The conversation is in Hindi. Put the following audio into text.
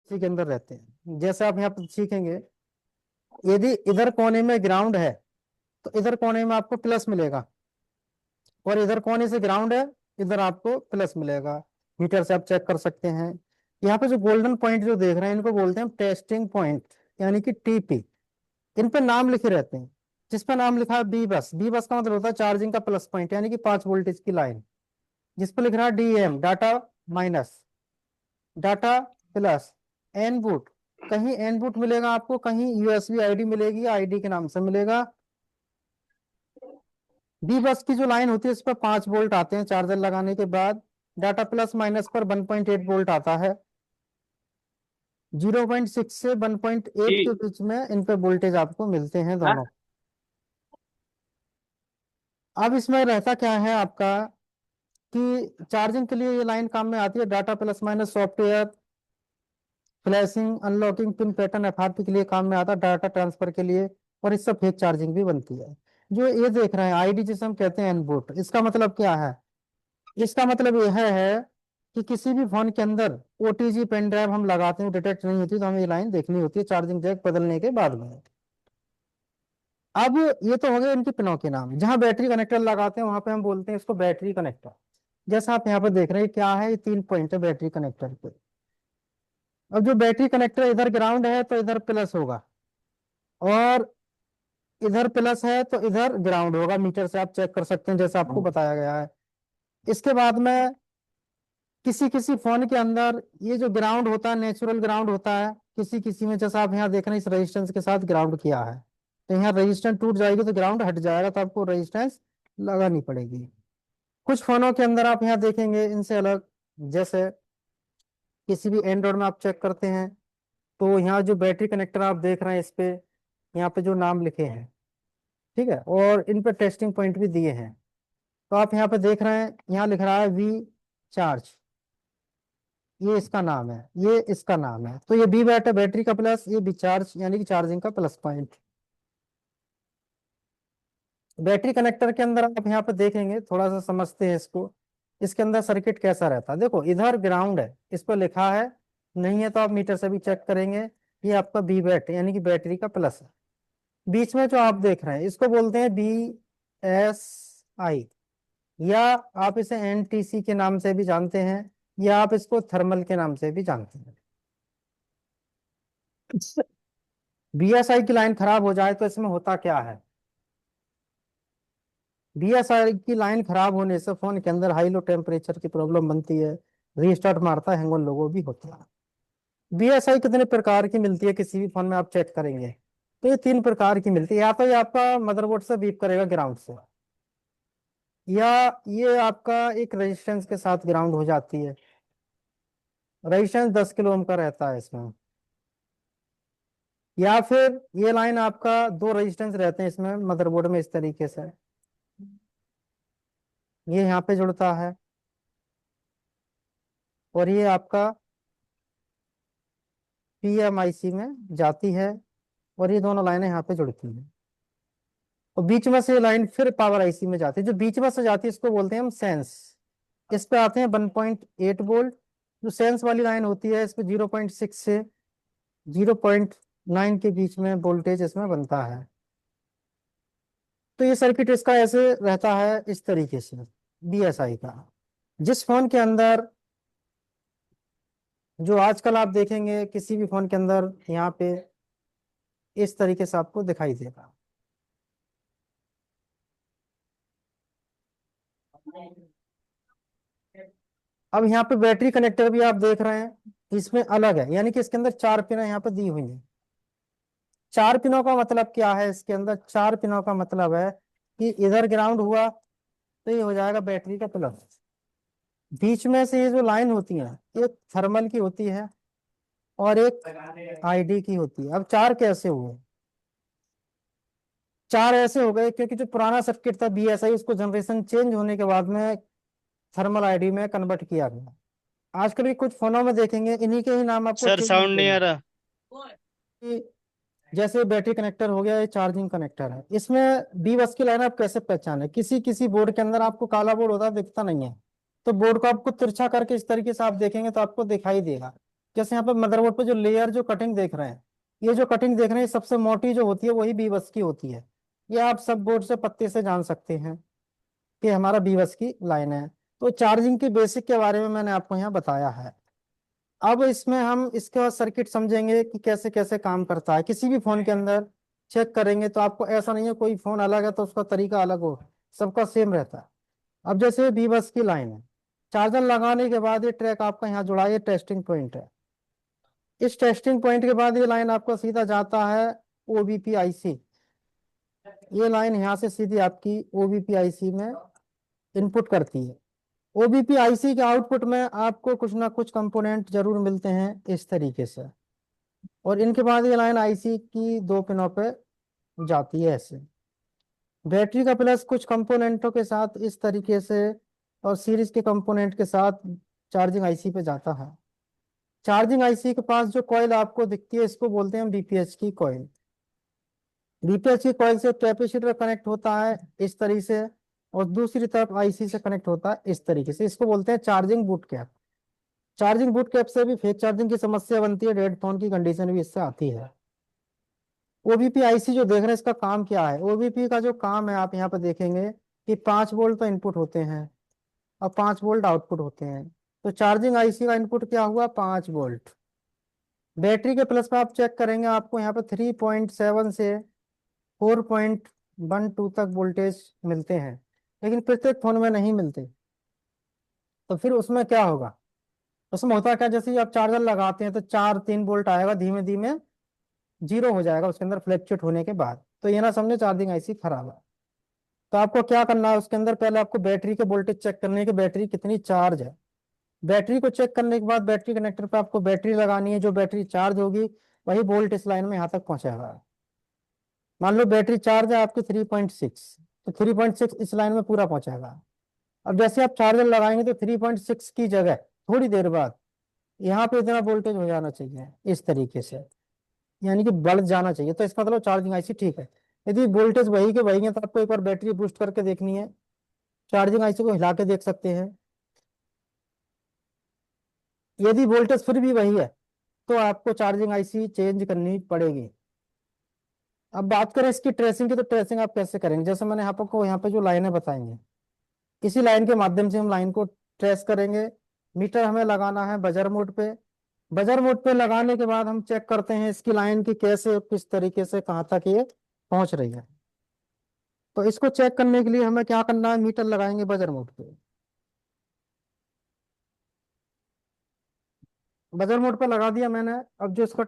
इसी के अंदर रहते हैं। जैसे आप यहाँ पर सीखेंगे, यदि इधर कोने में ग्राउंड है तो इधर कोने में आपको प्लस मिलेगा, और इधर कोने से ग्राउंड है, इधर आपको प्लस मिलेगा। मीटर से आप चेक कर सकते हैं। यहाँ पे जो गोल्डन पॉइंट जो देख रहे हैं, इनको बोलते हैं टेस्टिंग पॉइंट, यानी कि टीपी। इन पे नाम लिखे रहते हैं। जिस पे नाम लिखा है बी बस, बी बस का मतलब होता है चार्जिंग का प्लस पॉइंट, यानी कि 5 वोल्टेज की लाइन। जिस पे लिख रहा है DM, data minus, data plus, N boot, कहीं एन बूट मिलेगा आपको, कहीं यूएसबी आईडी मिलेगी, आईडी के नाम से मिलेगा। बी बस की जो लाइन होती है, इस पर 5 वोल्ट आते हैं चार्जर लगाने के बाद। डाटा प्लस माइनस पर 1.8 वोल्ट आता है। 0.6 से 1.8 के जी। बीच में इन पे वोल्टेज आपको मिलते हैं हाँ। दोनों। अब इसमें रहता क्या है आपका, कि चार्जिंग के लिए ये लाइन काम में आती है। Data plus minus software, flashing, unlocking, pin pattern, FRP के लिए काम में आता है, डाटा ट्रांसफर के लिए। और इससे फेक चार्जिंग भी बनती है। जो ये देख रहे हैं आईडी, जिसे हम कहते हैं एनबूट, इसका मतलब क्या है? इसका मतलब यह है कि किसी भी फोन के अंदर ओटीजी पेन ड्राइव हम लगाते हैं, डिटेक्ट नहीं होती, तो हमें ये लाइन देखनी होती है चार्जिंग जैक बदलने के बाद में। अब ये तो हो गए इनके पिनों के नाम। जहां बैटरी कनेक्टर लगाते हैं वहां पे हम बोलते हैं इसको बैटरी कनेक्टर। जैसा आप यहाँ पे देख रहे हैं, क्या है, ये 3 पॉइंट है बैटरी कनेक्टर पे। अब जो बैटरी कनेक्टर, इधर ग्राउंड है तो इधर प्लस होगा, और इधर प्लस है तो इधर ग्राउंड होगा। मीटर से आप चेक कर सकते हैं, जैसा आपको बताया गया है। इसके बाद में किसी किसी फोन के अंदर ये जो ग्राउंड होता है, नेचुरल ग्राउंड होता है। किसी किसी में, जैसा आप यहाँ देख रहे हैं, इस रेजिस्टेंस के साथ ग्राउंड किया है, तो यहाँ रेजिस्टेंस टूट जाएगी तो ग्राउंड हट जाएगा, तो आपको रेजिस्टेंस लगानी पड़ेगी। कुछ फोनों के अंदर आप यहाँ देखेंगे इनसे अलग, जैसे किसी भी एंड्रॉइड में आप चेक करते हैं, तो यहाँ जो बैटरी कनेक्टर आप देख रहे हैं, इस पे यहाँ पे जो नाम लिखे हैं, ठीक है, और इन पे टेस्टिंग पॉइंट भी दिए हैं। तो आप यहाँ पे देख रहे हैं, यहाँ लिख रहा है वी चार्ज, ये इसका नाम है, ये इसका नाम है। तो ये बी बैट है बैटरी का प्लस, ये बी चार्ज यानी कि चार्जिंग का प्लस पॉइंट। बैटरी कनेक्टर के अंदर आप यहाँ पे देखेंगे, थोड़ा सा समझते हैं इसको। इसके अंदर सर्किट कैसा रहता है, देखो इधर ग्राउंड है, इस पर लिखा है, नहीं है तो आप मीटर से भी चेक करेंगे। ये आपका बी बैट यानी कि बैटरी का प्लस है। बीच में जो आप देख रहे हैं, इसको बोलते हैं बी एस आई, या आप इसे एनटीसी के नाम से भी जानते हैं, या आप इसको थर्मल के नाम से भी जानते हैं। बीएसआई की लाइन खराब हो जाए तो इसमें होता क्या है? बीएसआई की लाइन खराब होने से फोन के अंदर हाई लो टेम्परेचर की प्रॉब्लम बनती है, रीस्टार्ट मारता है, हैंग ऑन लोगो भी होता है। बीएसआई कितने प्रकार की मिलती है किसी भी फोन में आप चेक करेंगे, तो ये 3 प्रकार की मिलती है। या तो ये आपका मदरबोर्ड से बीप करेगा ग्राउंड से, या ये आपका एक रेजिस्टेंस के साथ ग्राउंड हो जाती है। रेजिस्टेंस 10 किलो ओम का रहता है इसमें। या फिर ये लाइन आपका 2 रेजिस्टेंस रहते हैं इसमें मदरबोर्ड में, इस तरीके से ये यहाँ पे जुड़ता है, और ये आपका पीएमआईसी में जाती है, और ये दोनों लाइनें यहाँ पे जुड़ती हैं। और बीच में से ये लाइन फिर पावर आईसी में जाती है। जो बीच में से जाती है इसको बोलते हैं हम सेंस। इस पे आते हैं 1.8 वोल्ट। जो सेंस वाली लाइन होती है, इस पे 0.6 से 0.9 के बीच में वोल्टेज इसमें बनता है। तो ये सर्किट इसका ऐसे रहता है, इस तरीके से बीएसआई का। जिस फोन के अंदर, जो आजकल आप देखेंगे किसी भी फोन के अंदर, यहाँ पे इस तरीके से आपको दिखाई देगा। अब यहाँ पे बैटरी कनेक्टर भी आप देख रहे हैं, इसमें अलग है, यानी कि इसके अंदर 4 पिन यहाँ पे दी हुई है। 4 पिनों का मतलब क्या है? इसके अंदर 4 पिनों का मतलब है कि इधर ग्राउंड हुआ तो ये हो जाएगा बैटरी का प्लस। बीच में से ये जो लाइन होती है, एक थर्मल की होती है और एक आईडी की होती है। अब 4 कैसे हुए? 4 ऐसे हो गए क्योंकि जो पुराना सर्किट था बीएसआई, उसको जनरेशन चेंज होने के बाद में थर्मल आईडी में कन्वर्ट किया गया। आजकल के कुछ फोनों में देखेंगे इन्हीं के ही नाम आपको सर चेंज साउंड नहीं आ मिलेंगे। रहा। कि जैसे बैटरी कनेक्टर हो गया, ये चार्जिंग कनेक्टर है। इसमें बी बस की लाइन आप कैसे पहचाने? किसी किसी बोर्ड के अंदर आपको काला बोर्ड होता है, दिखता नहीं है, तो बोर्ड को आपको तिरछा करके इस तरीके से आप देखेंगे तो आपको दिखाई देगा। जैसे यहाँ पे मदरबोर्ड पे जो लेयर जो कटिंग देख रहे हैं, ये जो कटिंग देख रहे हैं सबसे मोटी जो होती है वही बीवस की होती है। ये आप सब बोर्ड से पत्ते से जान सकते हैं कि हमारा बीवस की लाइन है। तो चार्जिंग के बेसिक के बारे में मैंने आपको यहाँ बताया है। अब इसमें हम इसके बाद सर्किट समझेंगे कि कैसे कैसे काम करता है। किसी भी फोन के अंदर चेक करेंगे तो आपको ऐसा नहीं है कोई फोन अलग है तो उसका तरीका अलग हो, सबका सेम रहता है। अब जैसे बीबस की लाइन है, चार्जर लगाने के बाद ये ट्रैक आपका यहाँ जुड़ा है, ये टेस्टिंग पॉइंट है। इस टेस्टिंग पॉइंट के बाद ये लाइन आपका सीधा जाता है ओबीपी आईसी। ये लाइन यहाँ से सीधी आपकी ओबीपी आईसी में इनपुट करती है। ओबीपी आईसी के आउटपुट में आपको कुछ ना कुछ कंपोनेंट जरूर मिलते हैं इस तरीके से, और इनके बाद ये लाइन आईसी की दो पिनों पे जाती है ऐसे। बैटरी का प्लस कुछ कंपोनेंटों के साथ इस तरीके से और सीरीज के कंपोनेंट के साथ चार्जिंग आईसी पे जाता है। चार्जिंग आईसी के पास जो कॉइल आपको दिखती है इसको बोलते हैं बीपीएच की कॉइल। बीपीएच की कॉइल से कैपेसिटर कनेक्ट होता है इस तरीके से, और दूसरी तरफ आईसी से कनेक्ट होता है इस तरीके से। इसको बोलते हैं charging boot cap. Charging boot cap से भी फेक चार्जिंग की समस्या बनती है, डेड फोन की कंडीशन भी इससे आती है। ओबीपी आईसी जो देख रहे हैं इसका काम क्या है? ओबीपी का जो काम है आप यहाँ पे देखेंगे कि 5 वोल्ट तो इनपुट होते हैं और 5 वोल्ट आउटपुट होते हैं। तो चार्जिंग आईसी का इनपुट क्या हुआ? 5 वोल्ट। बैटरी के प्लस में आप चेक करेंगे आपको यहाँ पे 3.7 से 4.12 तक वोल्टेज मिलते हैं, लेकिन प्रत्येक फोन में नहीं मिलते। तो फिर उसमें क्या होगा? उसमें होता क्या, जैसे ही आप चार्जर लगाते हैं तो 4-3 वोल्ट आएगा, धीमे धीमे जीरो हो जाएगा उसके अंदर फ्लैक्चुएट होने के बाद। तो ये ना समझे चार्जिंग आईसी खराब है। तो आपको क्या करना है उसके अंदर, पहले आपको बैटरी के वोल्टेज चेक करनी है कि बैटरी कितनी चार्ज है। बैटरी को चेक करने के बाद बैटरी कनेक्टर पे आपको बैटरी लगानी है। जो बैटरी चार्ज होगी वही वोल्ट इस लाइन में यहाँ तक पहुंचेगा। मान लो बैटरी चार्ज है आपकी 3.6, तो 3.6 इस लाइन में पूरा पहुंचेगा। अब जैसे आप चार्जर लगाएंगे तो 3.6 की जगह थोड़ी देर बाद यहाँ पे इतना वोल्टेज हो जाना चाहिए इस तरीके से, यानी कि बढ़ जाना चाहिए। तो इसका मतलब चार्जिंग आईसी ठीक है। यदि वोल्टेज वही के वही है तो आपको एक बार बैटरी बूस्ट करके देखनी है, चार्जिंग आईसी को हिला के देख सकते हैं। यदि वोल्टेज फिर भी वही है तो आपको चार्जिंग आईसी चेंज करनी पड़ेगी। अब बात करें इसकी ट्रेसिंग की, तो ट्रेसिंग आप कैसे करेंगे? जैसे मैंने आपको यहाँ पे जो लाइनें बताएंगे, इसी लाइन के माध्यम से हम लाइन को ट्रेस करेंगे। मीटर हमें लगाना है बजर मोड पे। बजर मोड पे लगाने के बाद हम चेक करते हैं इसकी लाइन की कैसे किस तरीके से कहाँ तक ये पहुंच रही है। तो इसको चेक करने के लिए हमें क्या करना है, मीटर लगाएंगे बजर मोड पे। बजर मोड पे लगा दिया मैंने। अब जो इसका